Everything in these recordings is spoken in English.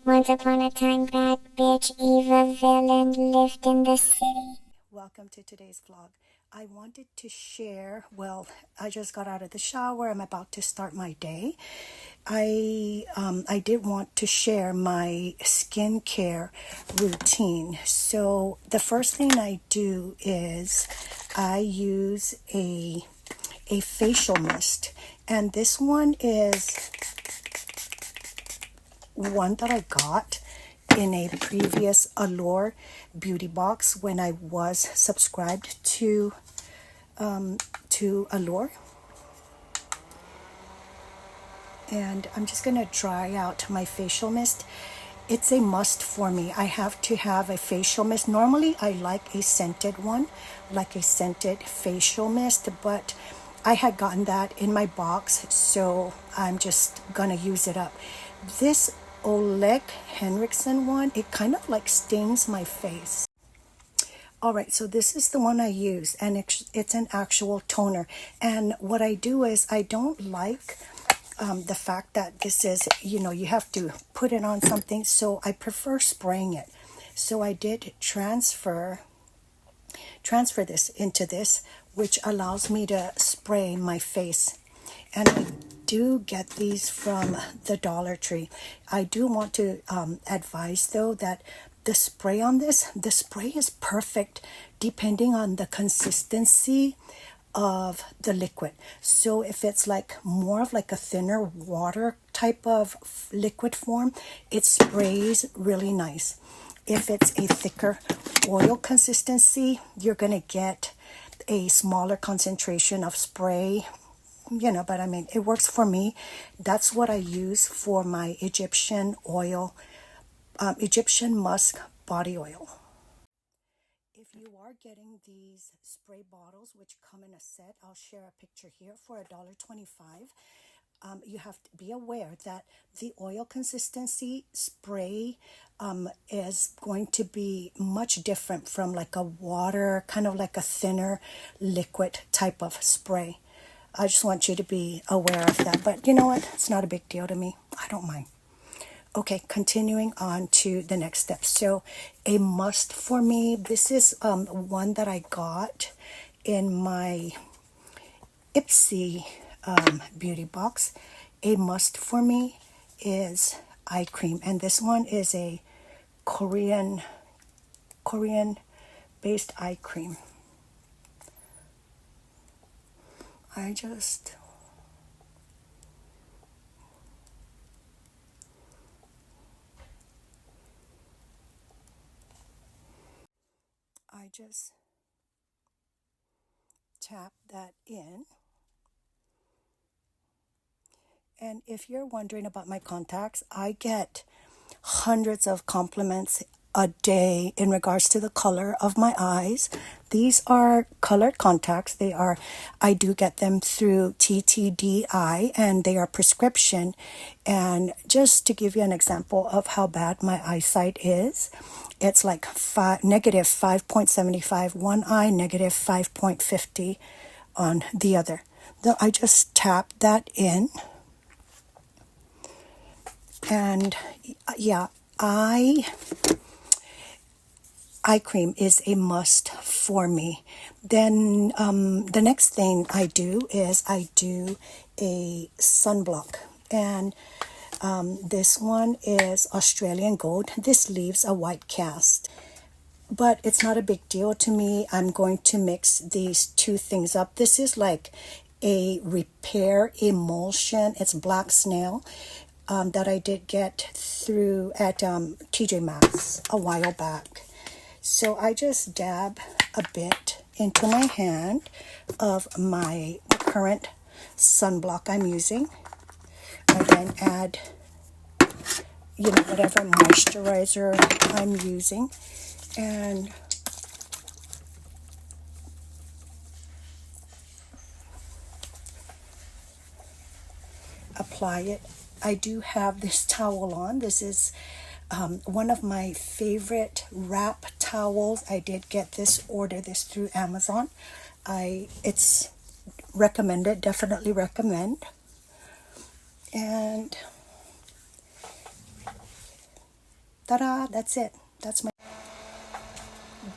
Once upon a time, bad bitch Eva villain lived in the city. Welcome to today's vlog. I wanted to share, well, I just got out of the shower. I'm about to start my day. I did want to share my skincare routine. So the first thing I do is I use a facial mist, and this one is one that I got in a previous Allure beauty box when I was subscribed to Allure. And I'm just gonna dry out my facial mist. It's a must for me. I have to have a facial mist. Normally I like a scented one, like a scented facial mist, but I had gotten that in my box, so I'm just gonna use it up. This Oleg Henriksen one, it kind of like stings my face. All right, so this is the one I use, and it's an actual toner. And what I do is I don't like the fact that this is, you have to put it on something, so I prefer spraying it. So I did transfer this into this, which allows me to spray my face. And I do get these from the Dollar Tree. I do want to advise though that the spray is perfect depending on the consistency of the liquid. So if it's like more of like a thinner water type of liquid form, it sprays really nice. If it's a thicker oil consistency, you're going to get a smaller concentration of spray, but I mean, it works for me. That's what I use for my Egyptian oil, Egyptian musk body oil. If you are getting these spray bottles, which come in a set, I'll share a picture here for $1.25. You have to be aware that the oil consistency spray is going to be much different from like a water, kind of like a thinner liquid type of spray. I just want you to be aware of that. But you know what? It's not a big deal to me. I don't mind. Okay, continuing on to the next step. So a must for me, this is one that I got in my Ipsy beauty box. A must for me is eye cream, and this one is a Korean based eye cream. I just tap that in. And if you're wondering about my contacts, I get hundreds of compliments a day in regards to the color of my eyes. These are colored contacts. I do get them through TTDI, and they are prescription. And just to give you an example of how bad my eyesight is, it's like negative 5.75 one eye, negative 5.50 on the other. I just tap that in. And yeah, eye cream is a must for me. Then the next thing I do is I do a sunblock. And this one is Australian Gold. This leaves a white cast, but it's not a big deal to me. I'm going to mix these two things up. This is like a repair emulsion. It's black snail. That I did get through at TJ Maxx a while back. So I just dab a bit into my hand of my current sunblock I'm using. I then add, whatever moisturizer I'm using, and apply it. I do have this towel on. This is one of my favorite wrap towels. I did order this through Amazon. It's recommended, definitely recommend. And Ta-da, that's it. That's my.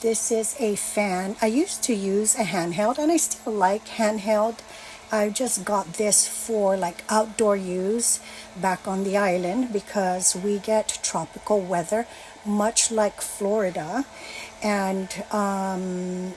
This is a fan. I used to use a handheld and I still like handheld. I just got this for like outdoor use back on the island because we get tropical weather, much like Florida. And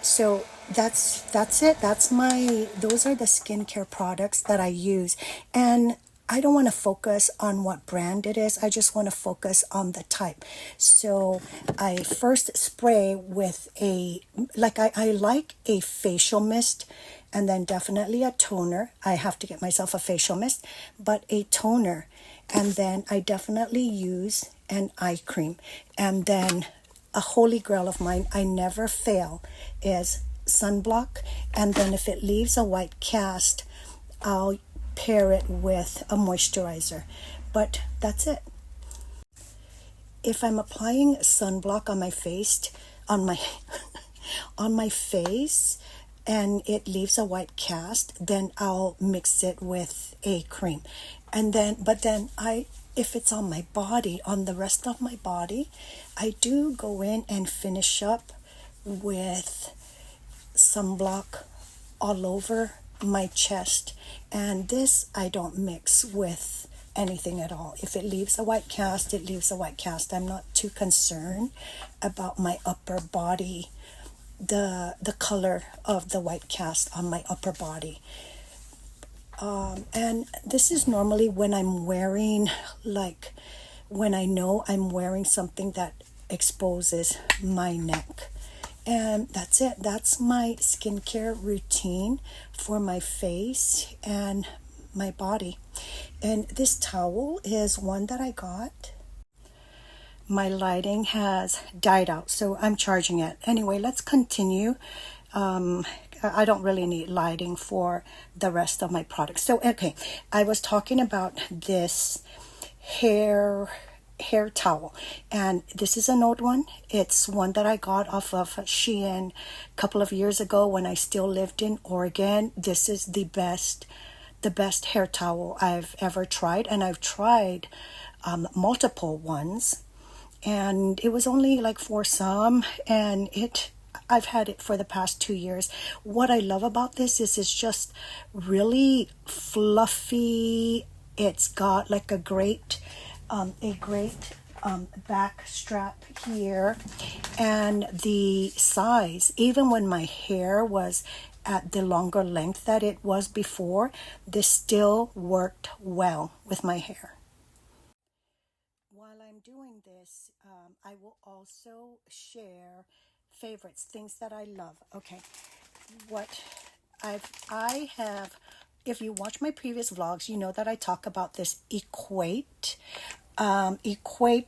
so that's it. Those are the skincare products that I use. And I don't want to focus on what brand it is. I just want to focus on the type. So I first spray with I like a facial mist and then definitely a toner. I have to get myself a facial mist, but a toner. And then I definitely use an eye cream. And then a holy grail of mine, I never fail, is sunblock. And then if it leaves a white cast, I'll pair it with a moisturizer. But that's it. If I'm applying sunblock on my face, on my on my face, and it leaves a white cast, then I'll mix it with a cream. And then if it's on my body, on the rest of my body, I do go in and finish up with sunblock all over my chest. And this I don't mix with anything at all. If it leaves a white cast, it leaves a white cast. I'm not too concerned about my upper body, the color of the white cast on my upper body. And this is normally when I'm wearing, like, when I know I'm wearing something that exposes my neck. And that's it. That's my skincare routine for my face and my body. And this towel is one that I got. My lighting has died out, so I'm charging it. Anyway, let's continue. I don't really need lighting for the rest of my products. So, okay, I was talking about this hair towel, and this is an old one. It's one that I got off of Shein a couple of years ago when I still lived in Oregon. This is the best hair towel I've ever tried, and I've tried multiple ones, and it was only like for some, and I've had it for the past 2 years. What I love about this is it's just really fluffy. It's got like a great back strap here, and the size, even when my hair was at the longer length that it was before, this still worked well with my hair. While I'm doing this, I will also share favorites, things that I love. Okay, what I have, if you watch my previous vlogs, you know that I talk about this Equate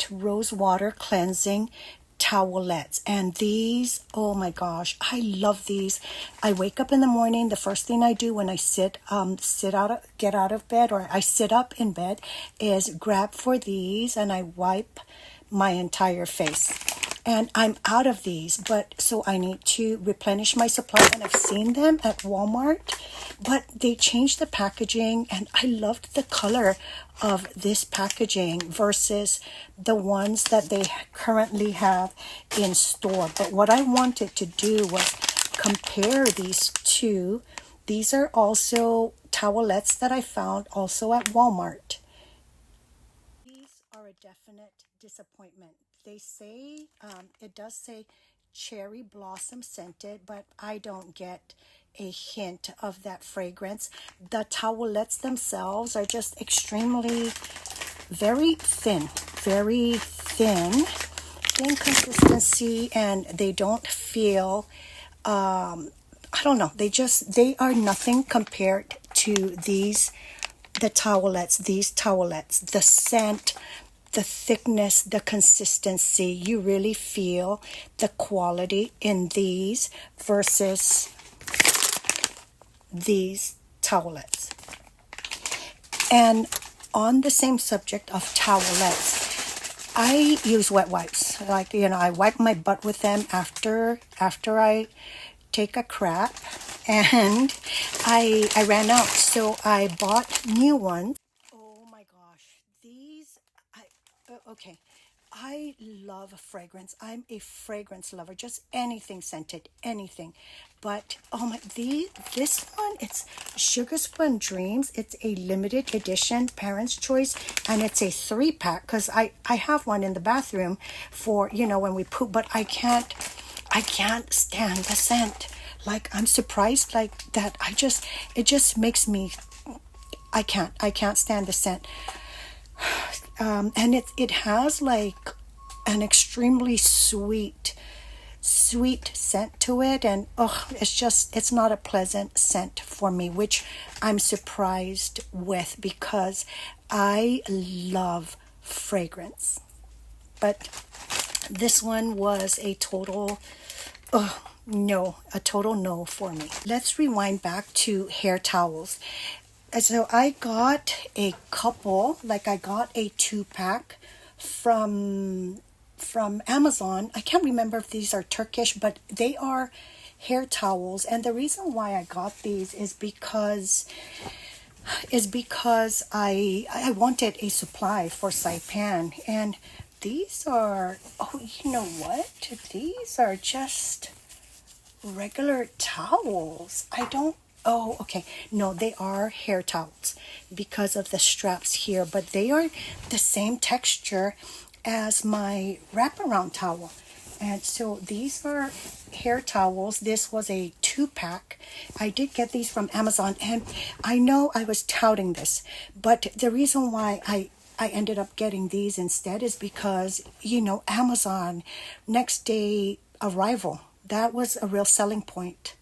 Rose Water Cleansing towelettes, and these, oh my gosh, I love these. I wake up in the morning, the first thing I do when I get out of bed, or I sit up in bed, is grab for these and I wipe my entire face. And I'm out of these, but so I need to replenish my supply, and I've seen them at Walmart, but they changed the packaging, and I loved the color of this packaging versus the ones that they currently have in store. But what I wanted to do was compare these two. These are also towelettes that I found also at Walmart. These are a definite disappointment. They say, it does say cherry blossom scented, but I don't get a hint of that fragrance. The towelettes themselves are just extremely, very thin consistency, and they don't feel, I don't know, they are nothing compared to these towelettes, the scent, the thickness, the consistency. You really feel the quality in these versus these towelettes. And on the same subject of towelettes, I use wet wipes. Like, I wipe my butt with them after I take a crap, and I ran out, so I bought new ones. Oh my gosh, these, okay, I love fragrance. I'm a fragrance lover, just anything scented, anything. But oh my, this one, it's Sugar Spun Dreams. It's a limited edition, Parents' Choice, and it's a 3-pack because I have one in the bathroom for, you know, when we poop, but I can't stand the scent. Like, I'm surprised like that. It just makes me, I can't stand the scent. And it has like an extremely sweet scent to it, and it's not a pleasant scent for me, which I'm surprised with because I love fragrance. But this one was a total no for me. Let's rewind back to hair towels. So I got a couple, like I got a 2-pack from Amazon. I can't remember if these are Turkish, but they are hair towels. And the reason why I got these is because I wanted a supply for Saipan, and these are, oh, you know what? These are just regular towels. Oh, okay. No, they are hair towels because of the straps here, but they are the same texture as my wraparound towel. And so these are hair towels. This was a 2-pack. I did get these from Amazon, and I know I was touting this, but the reason why I ended up getting these instead is because, you know, Amazon next day arrival. That was a real selling point.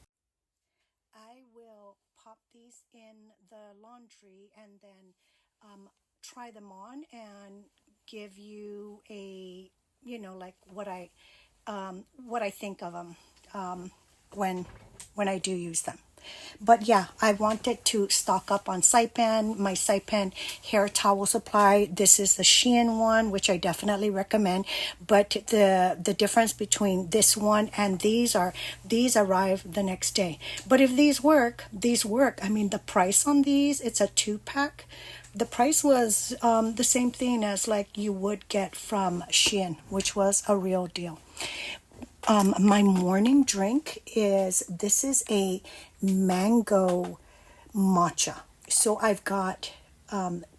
I will pop these in the laundry and then try them on and give you a, you know, like what I think of them when I do use them. But yeah, I wanted to stock up on Saipan, my Saipan hair towel supply. This is the Shein one, which I definitely recommend. But the difference between this one and these arrive the next day. But if these work. I mean, the price on these, it's a 2-pack. The price was the same thing as like you would get from Shein, which was a real deal. My morning drink this is a mango matcha. So I've got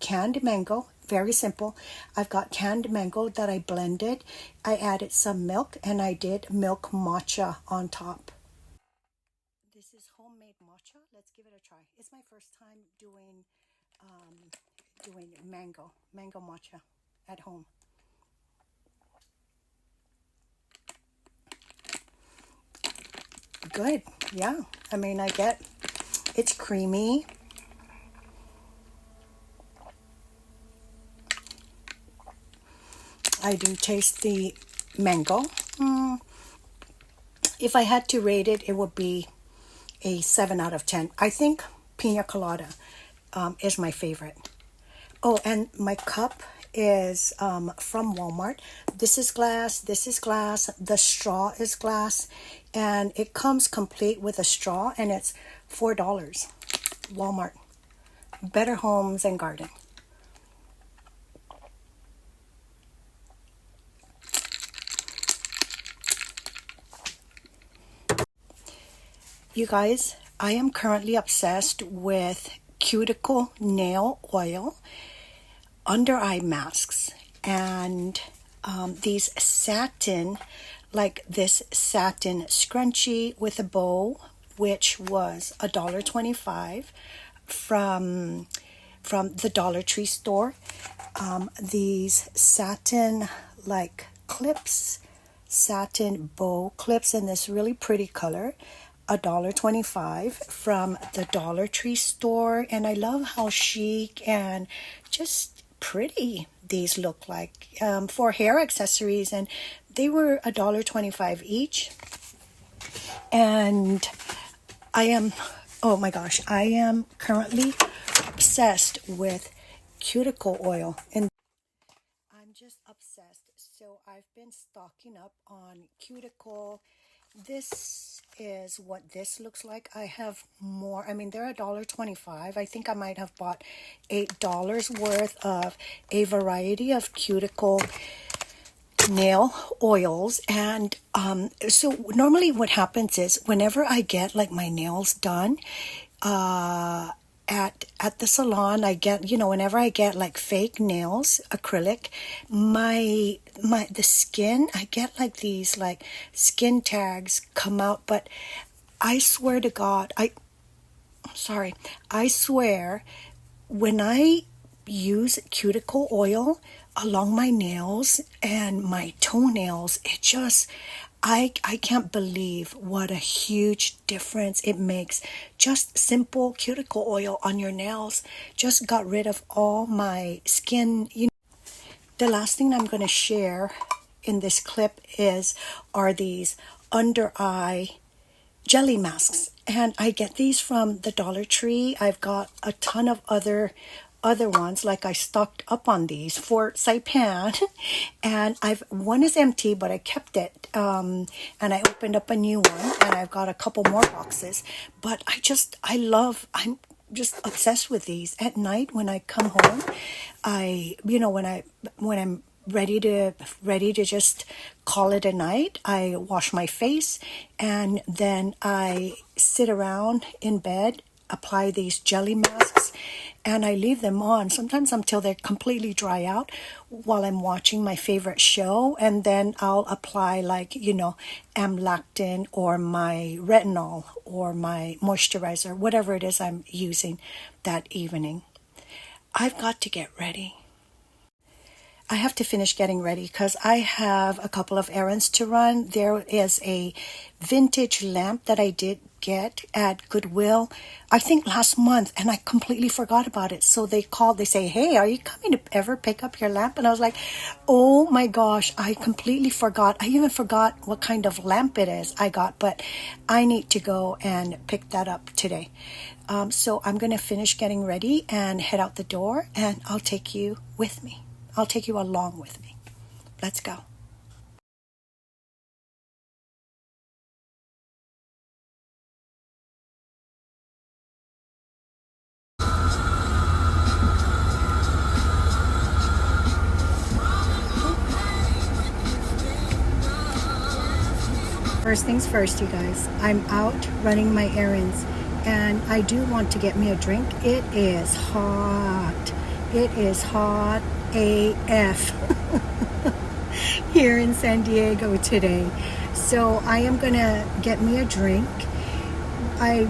canned mango, very simple. I've got canned mango that I blended. I added some milk and I did milk matcha on top. This is homemade matcha. Let's give it a try. It's my first time doing mango matcha at home. Good. Yeah. I mean, it's creamy. I do taste the mango. If I had to rate it, it would be a 7 out of 10. I think pina colada is my favorite. Oh, and my cup is from Walmart. This is glass, the straw is glass, and it comes complete with a straw, and it's $4. Walmart. Better Homes and Garden. You guys, I am currently obsessed with cuticle nail oil, under eye masks, and these satin, like this satin scrunchie with a bow, which was $1.25 from the Dollar Tree store. These satin like clips, satin bow clips in this really pretty color, $1.25 from the Dollar Tree store. And I love how chic and just pretty these look like for hair accessories, and they were $1.25 each. And oh my gosh, I am currently obsessed with cuticle oil, and I'm just obsessed. So I've been stocking up on cuticle. This is what this looks like. I have more. I mean, they're $1.25. I think I might have bought $8 worth of a variety of cuticle nail oils. And so normally what happens is whenever I get like my nails done at the salon, I get, whenever I get like fake nails, acrylic, the skin, I get like these like skin tags come out. But I swear to God, I swear, when I use cuticle oil along my nails and my toenails, it just, I can't believe what a huge difference it makes. Just simple cuticle oil on your nails just got rid of all my skin. The last thing I'm going to share in this clip are these under eye jelly masks, and I get these from the Dollar Tree. I've got a ton of other ones, like I stocked up on these for Saipan, and one is empty, but I kept it, and I opened up a new one, and I've got a couple more boxes. But I'm just obsessed with these. At night when I come home, when I'm ready to just call it a night, I wash my face, and then I sit around in bed, apply these jelly masks, and I leave them on sometimes until they're completely dry out while I'm watching my favorite show. And then I'll apply like, amlactin or my retinol or my moisturizer, whatever it is I'm using that evening. I've got to get ready. I have to finish getting ready because I have a couple of errands to run. There is a vintage lamp that I did get at Goodwill, I think last month, and I completely forgot about it. So they say, hey, are you coming to ever pick up your lamp? And I was like, oh my gosh, I completely forgot. I even forgot what kind of lamp it is I got, but I need to go and pick that up today. So I'm going to finish getting ready and head out the door, and I'll take you with me. I'll take you along with me. Let's go. First things first, you guys. I'm out running my errands, and I do want to get me a drink. It is hot. It is hot AF here in San Diego today. So I am gonna get me a drink. I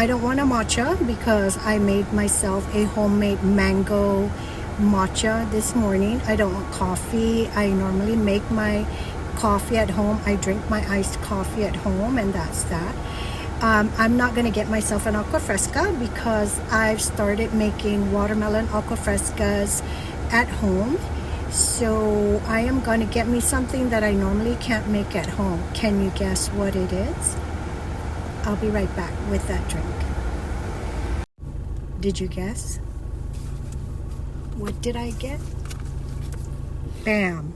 don't want a matcha because I made myself a homemade mango matcha this morning. I don't want coffee. I normally make my coffee at home. I drink my iced coffee at home, and that's that. I'm not going to get myself an aqua fresca because I've started making watermelon aqua frescas at home. So I am going to get me something that I normally can't make at home. Can you guess what it is? I'll be right back with that drink. Did you guess? What did I get? Bam.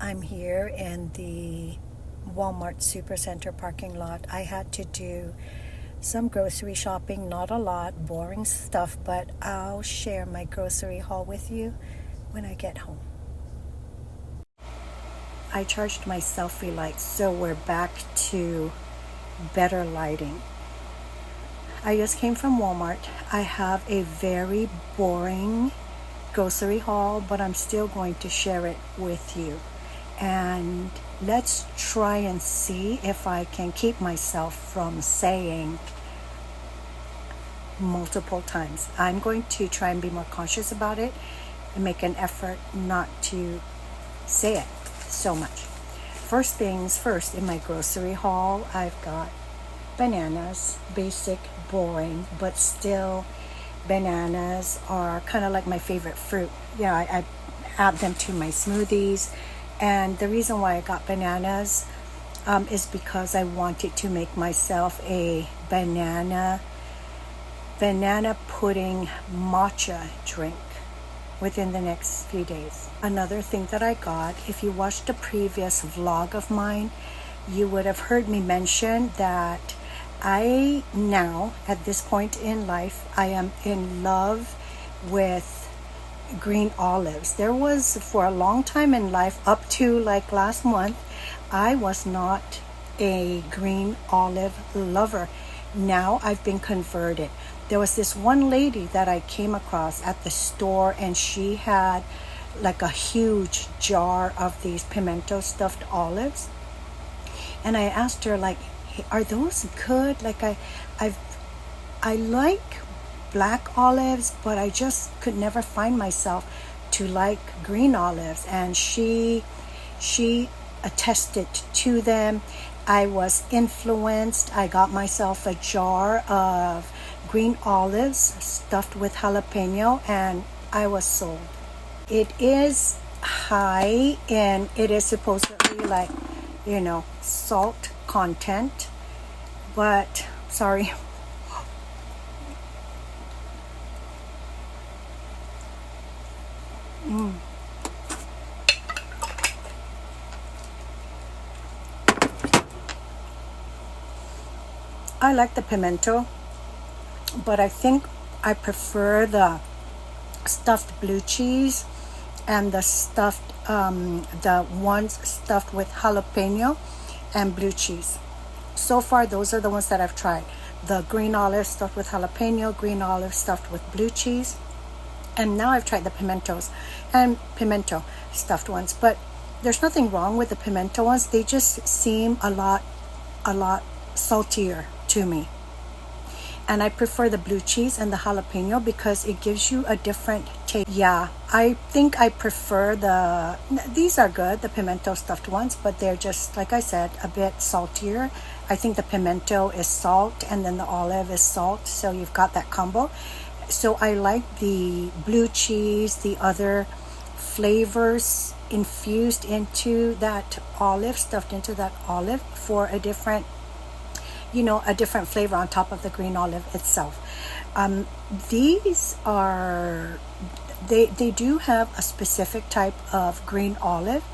I'm here in the Walmart Supercenter parking lot. I had to do some grocery shopping, not a lot, boring stuff, but I'll share my grocery haul with you when I get home. I charged my selfie light, so we're back to better lighting. I just came from Walmart. I have a very boring grocery haul, but I'm still going to share it with you. And let's try and see if I can keep myself from saying multiple times. I'm going to try and be more conscious about it and make an effort not to say it so much. First things first, in my grocery haul, I've got bananas, basic, boring, but still bananas are kind of like my favorite fruit. Yeah, add them to my smoothies. And the reason why I got bananas is because I wanted to make myself a banana pudding matcha drink within the next few days. Another thing that I got, if you watched a previous vlog of mine, you would have heard me mention that I now, at this point in life, I am in love with green olives. There was, for a long time in life, up to like last month, I was not a green olive lover. Now I've been converted. There was this one lady that I came across at the store, and she had like a huge jar of these pimento stuffed olives. And I asked her, like, hey, are those good? Like, I like black olives, but I just could never find myself to like green olives. And she attested to them. I was influenced. I got myself a jar of green olives stuffed with jalapeno, and I was sold. It is high and it is supposedly like, salt content, but sorry. I like the pimento, but I think I prefer the stuffed blue cheese and the ones stuffed with jalapeno and blue cheese. So far, those are the ones that I've tried. The green olive stuffed with jalapeno, green olive stuffed with blue cheese, and now I've tried the pimentos and pimento stuffed ones. But there's nothing wrong with the pimento ones. They just seem a lot saltier to me. And I prefer the blue cheese and the jalapeno because it gives you a different taste. Yeah, I think I prefer these are good, the pimento stuffed ones, but they're just, like I said, a bit saltier. I think the pimento is salt and then the olive is salt, so you've got that combo. So I like the blue cheese, the other flavors infused into that olive, stuffed into that olive for a different flavor on top of the green olive itself. These are, they do have a specific type of green olive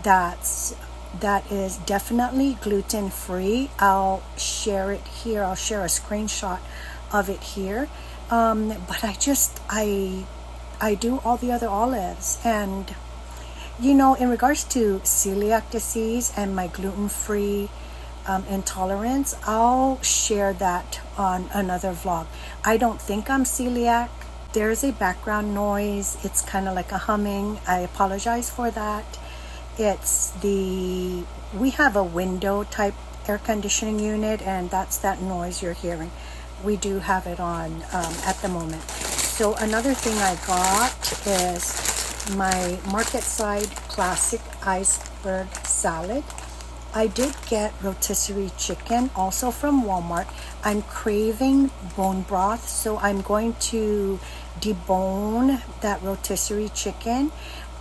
that is definitely gluten free. I'll share it here. I'll share a screenshot of it here. But I do all the other olives, and in regards to celiac disease and my gluten-free intolerance, I'll share that on another vlog. I don't think I'm celiac. There's a background noise. It's kind of like a humming. I apologize for that. We have a window type air conditioning unit, and that's that noise you're hearing. We do have it on at the moment. So another thing I got is my Market Side Classic Iceberg Salad. I did get rotisserie chicken also from Walmart. I'm craving bone broth, so I'm going to debone that rotisserie chicken.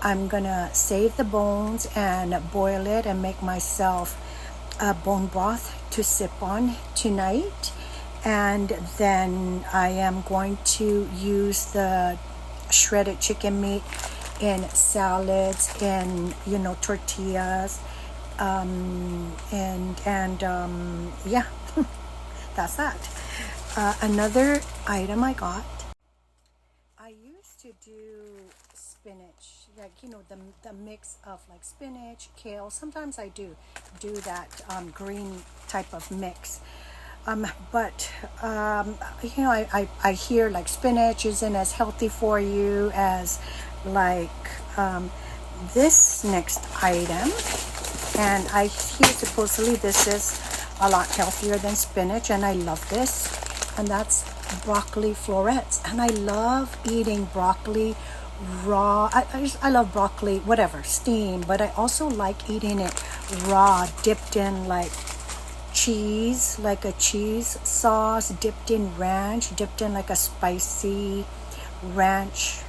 I'm gonna save the bones and boil it and make myself a bone broth to sip on tonight. And then I am going to use the shredded chicken meat in salads, in tortillas, yeah, that's that. Another item I got, I used to do spinach, like the mix of like spinach, kale. Sometimes I do that green type of mix. But I hear like spinach isn't as healthy for you as like this next item, and I hear supposedly this is a lot healthier than spinach, and I love this, and that's broccoli florets. And I love eating broccoli raw. I love broccoli, whatever, steam, but I also like eating it raw, dipped in like cheese, like a cheese sauce, dipped in ranch, dipped in like a spicy ranch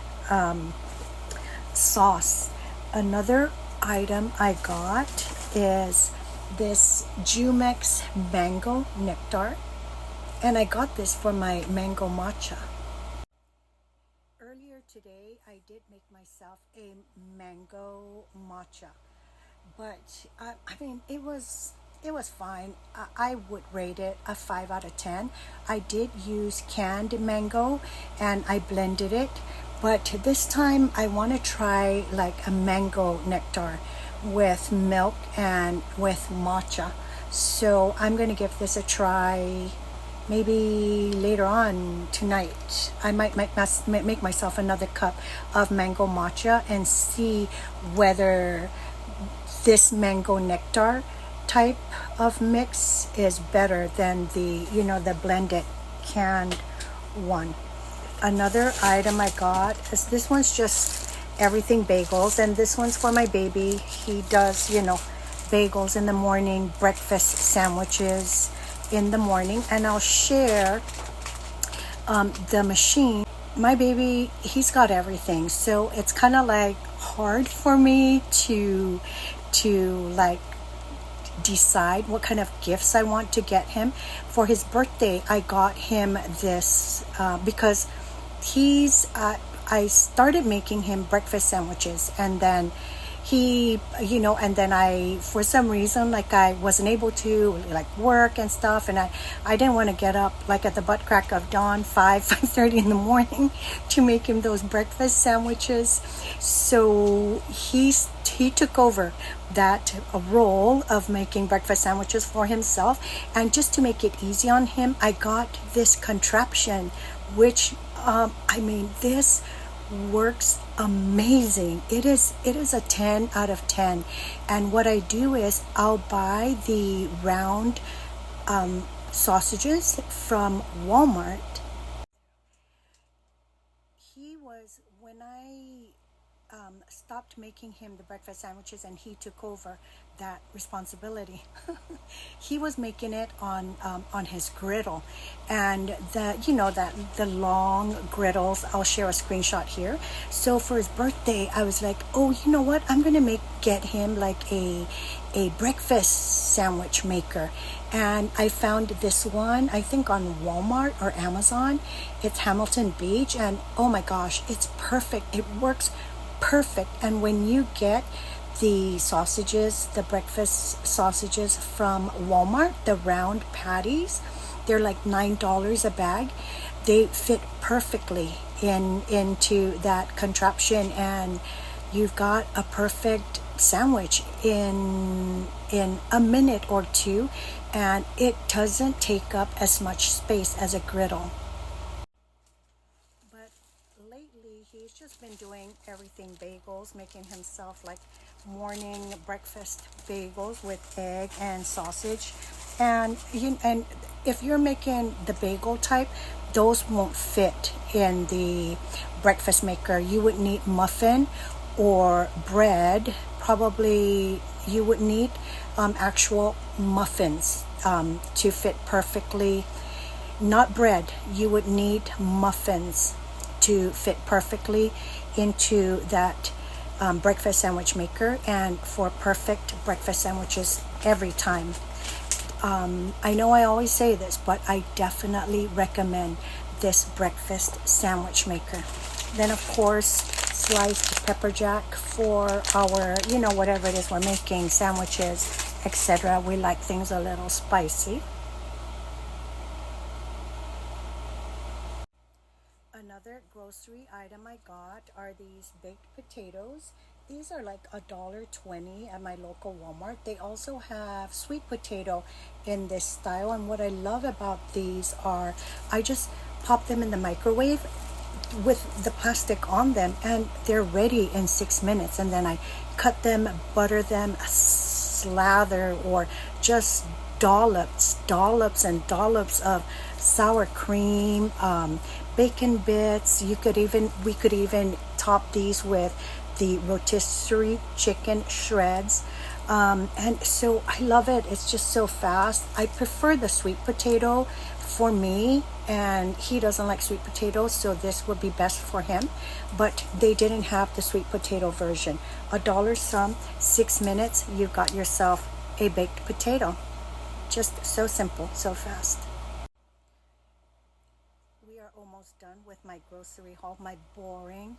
sauce. Another item I got is this Jumex mango nectar, and I got this for my mango matcha. Earlier today I did make myself a mango matcha, but I mean it was fine. I would rate it a 5 out of 10. I did use canned mango and I blended it, but this time I want to try like a mango nectar with milk and with matcha. So I'm going to give this a try maybe later on tonight. I might make myself another cup of mango matcha and see whether this mango nectar type of mix is better than the blended canned one. Another item I got is, this one's just everything bagels, and this one's for my baby. He does bagels in the morning, breakfast sandwiches in the morning, and I'll share the machine. My baby, he's got everything, so it's kind of like hard for me to like decide what kind of gifts I want to get him. For his birthday, I got him this because I started making him breakfast sandwiches, and then and then I, for some reason, like I wasn't able to like work and stuff, and I didn't want to get up like at the butt crack of dawn, 5:30 in the morning to make him those breakfast sandwiches. So he took over that role of making breakfast sandwiches for himself, and just to make it easy on him, I got this contraption, which this works amazing. It is a 10 out of 10. And what I do is I'll buy the round sausages from Walmart. When I stopped making him the breakfast sandwiches and he took over that responsibility, he was making it on his griddle, and the long griddles. I'll share a screenshot here. So for his birthday, I was like, oh, you know what, I'm gonna get him like a breakfast sandwich maker. And I found this one, I think on Walmart or Amazon. It's Hamilton Beach, and oh my gosh, it's perfect. It works perfect. And when you get the sausages, the breakfast sausages from Walmart, the round patties, they're like $9 a bag. They fit perfectly into that contraption, and you've got a perfect sandwich in a minute or two, and it doesn't take up as much space as a griddle. But lately he's just been doing everything bagels, making himself like morning breakfast bagels with egg and sausage. And if you're making the bagel type, those won't fit in the breakfast maker. You would need muffin or bread. Probably you would need actual muffins to fit perfectly. Not bread. You would need muffins to fit perfectly into that breakfast sandwich maker, and for perfect breakfast sandwiches every time. I know I always say this, but I definitely recommend this breakfast sandwich maker. Then of course, sliced pepper jack for our, whatever it is we're making, sandwiches, etc. We like things a little spicy. Another grocery item I got are these baked potatoes. These are like $1.20 at my local Walmart. They also have sweet potato in this style, and what I love about these are I just pop them in the microwave with the plastic on them, and they're ready in 6 minutes. And then I cut them, butter them, slather, or just dollops and dollops of sour cream, bacon bits. We could even top these with the rotisserie chicken shreds. And so I love it. It's just so fast. I prefer the sweet potato for me, and he doesn't like sweet potatoes, so this would be best for him. But they didn't have the sweet potato version. $1 some, 6 minutes, you got yourself a baked potato. Just so simple, so fast. We are almost done with my grocery haul, my boring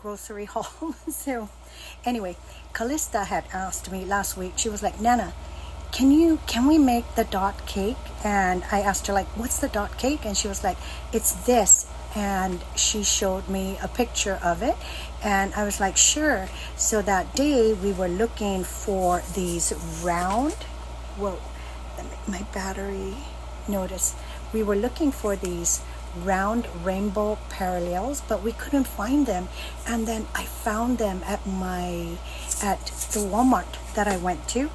grocery haul. So anyway, Callista had asked me last week, she was like, Nana, can we make the dot cake? And I asked her, like, what's the dot cake? And she was like, it's this. And she showed me a picture of it, and I was like, sure. So that day we were looking for these round, whoa, my battery, notice, we were looking for these round rainbow parallels, but we couldn't find them. And then I found them at the Walmart that I went to.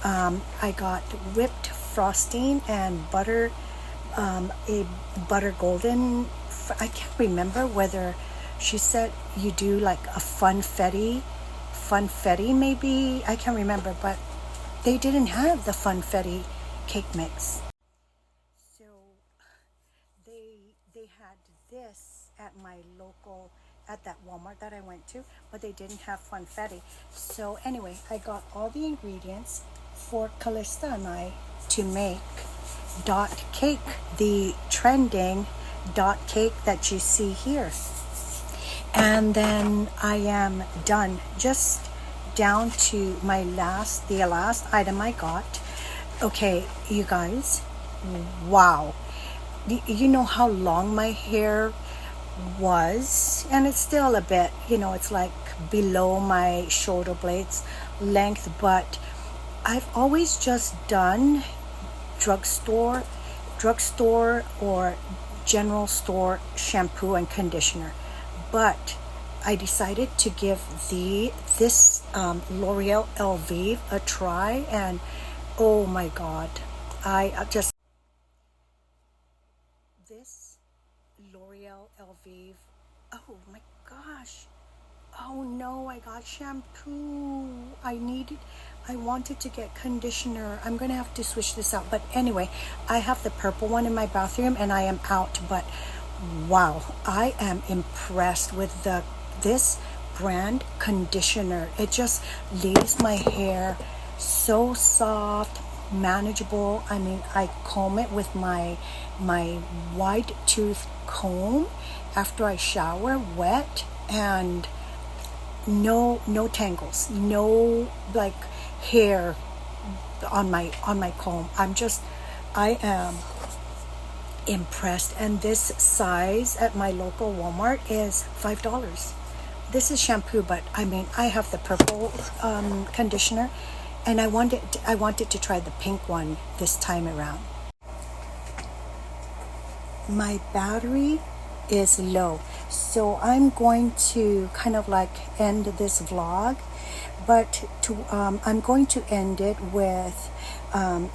I got whipped frosting and butter, a butter golden, I can't remember whether she said you do like a funfetti maybe, I can't remember, but they didn't have the funfetti cake mix. So they had this at my local, at that Walmart that I went to, but they didn't have funfetti. So anyway, I got all the ingredients for Callista and I to make dot cake, the trending dot cake that you see here. And then I am done, just down to the last item I got. Okay, you guys, wow, you know how long my hair was, and it's still a bit, it's like below my shoulder blades length, but I've always just done drugstore or general store shampoo and conditioner. But I decided to give this L'Oreal Elvive a try, and oh my god, this L'Oreal Elvive, oh my gosh, oh no, I got shampoo, I wanted to get conditioner. I'm gonna have to switch this out, but anyway, I have the purple one in my bathroom and I am out. But wow, I am impressed with this brand conditioner. It just leaves my hair so soft, manageable. I mean, I comb it with my wide tooth comb after I shower, wet, and no tangles, no like hair on my comb. I am impressed. And this size at my local Walmart is $5. This is shampoo, but I mean, I have the purple conditioner, and I wanted to try the pink one this time around. My battery is low, so I'm going to kind of like end this vlog, but I'm going to end it with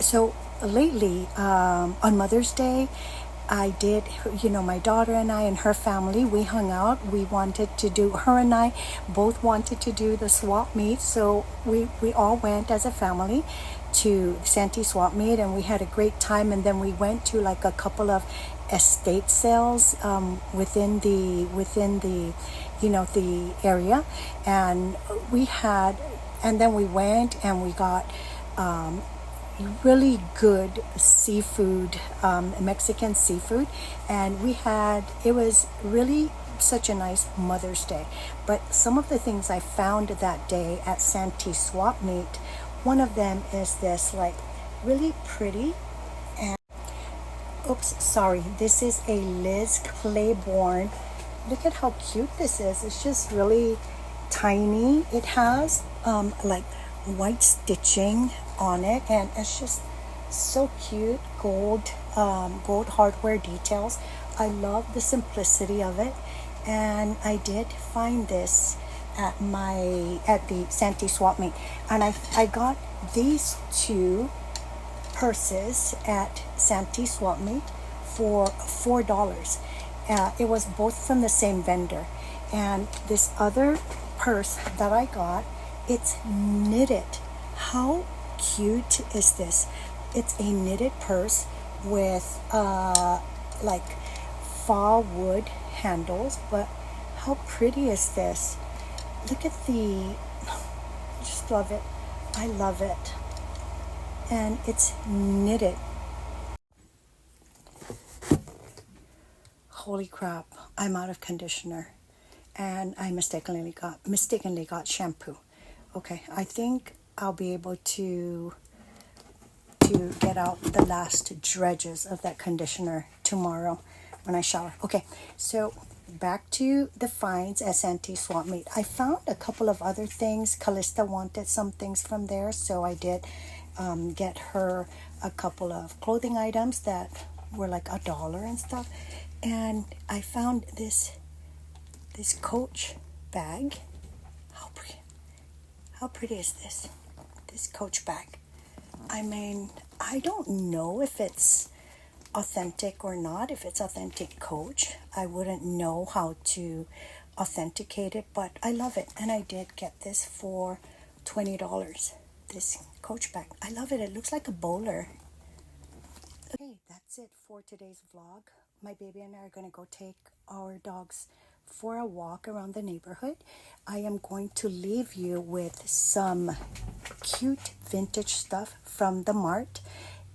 so lately on Mother's Day I did, my daughter and I and her family, we hung out. Her and I both wanted to do the swap meet, so we all went as a family to Santee swap meet, and we had a great time. And then we went to like a couple of estate sales within the the area, and then we went and we got really good seafood, Mexican seafood, and it was really such a nice Mother's Day. But some of the things I found that day at Santee swap meet, one of them is this like really pretty, and this is a Liz Claiborne. Look at how cute this is. It's just really tiny. It has like white stitching on it, and it's just so cute. Gold hardware details. I love the simplicity of it, and I did find this at the Santee swap meet, and I got these two purses at Santee swap meet for $4. It was both from the same vendor. And this other purse that I got, it's knitted. How cute is this? It's a knitted purse with like fall wood handles. But how pretty is this? Look at the, just love it. I love it. And it's knitted. Holy crap, I'm out of conditioner. And I mistakenly got shampoo. Okay, I think I'll be able to get out the last dredges of that conditioner tomorrow when I shower. Okay, so back to the finds at Santee Swap Meet. I found a couple of other things. Callista wanted some things from there, so I did get her a couple of clothing items that were like $1 and stuff. And I found this Coach bag. How pretty is this? This Coach bag. I mean, I don't know if it's authentic or not. If it's authentic Coach, I wouldn't know how to authenticate it, but I love it. And I did get this for $20. This Coach bag. I love it. It looks like a bowler. Okay, that's it for today's vlog. My baby and I are going to go take our dogs for a walk around the neighborhood. I am going to leave you with some cute vintage stuff from the mart.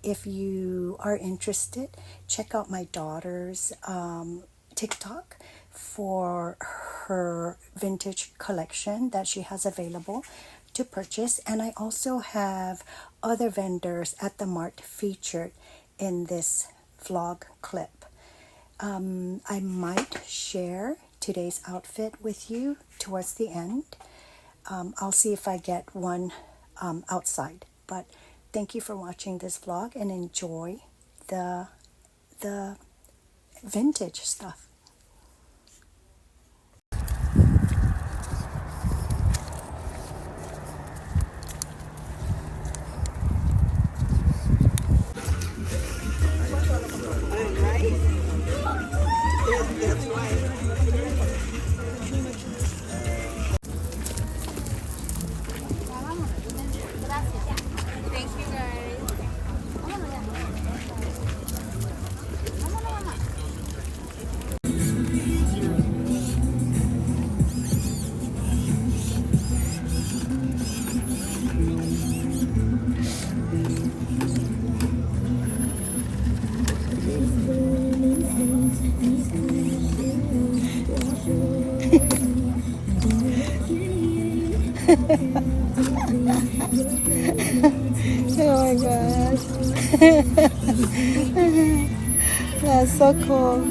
If you are interested, check out my daughter's TikTok for her vintage collection that she has available to purchase. And I also have other vendors at the mart featured in this vlog clip. I might share today's outfit with you towards the end. I'll see if I get one outside. But thank you for watching this vlog and enjoy the vintage stuff. Oh my gosh. That's so cool.